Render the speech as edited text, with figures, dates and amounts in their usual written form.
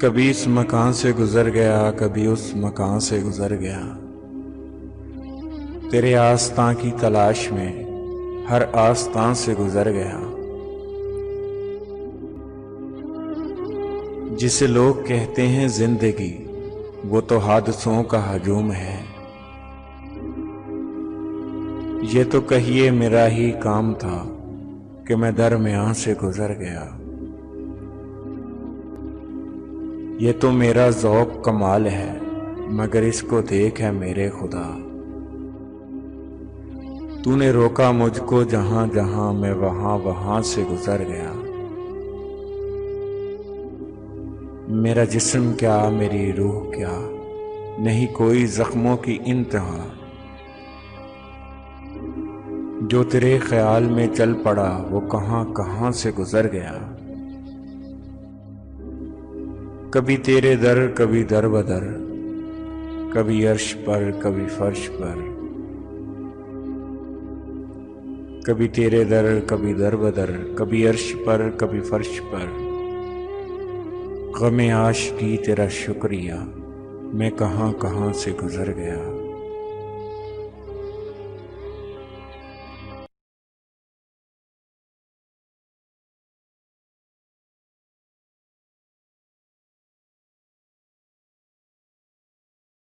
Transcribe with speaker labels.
Speaker 1: कभी इस मकान से गुजर गया, कभी उस मकान से गुजर गया। तेरे आस्तां की तलाश में हर आस्तां से गुजर गया। जिसे लोग कहते हैं जिंदगी, वो तो हादसों का हजूम है। ये तो कहिए मेरा ही काम था कि मैं दरमियां से गुजर गया। ये तो मेरा ज़ौक़ कमाल है, मगर इसको देख है मेरे खुदा। तूने रोका मुझको जहां जहां, मैं वहां वहां से गुजर गया। मेरा जिस्म क्या, मेरी रूह क्या, नहीं कोई जख्मों की इंतहा। जो तेरे ख्याल में चल पड़ा, वो कहां कहां से गुजर गया। कभी तेरे दर, कभी दर बदर, कभी अर्श पर, कभी फर्श पर। कभी तेरे दर, कभी दर बदर, कभी अर्श पर, कभी फर्श पर। ग़मे आशिकी तेरा शुक्रिया, मैं कहां कहां से गुजर गया।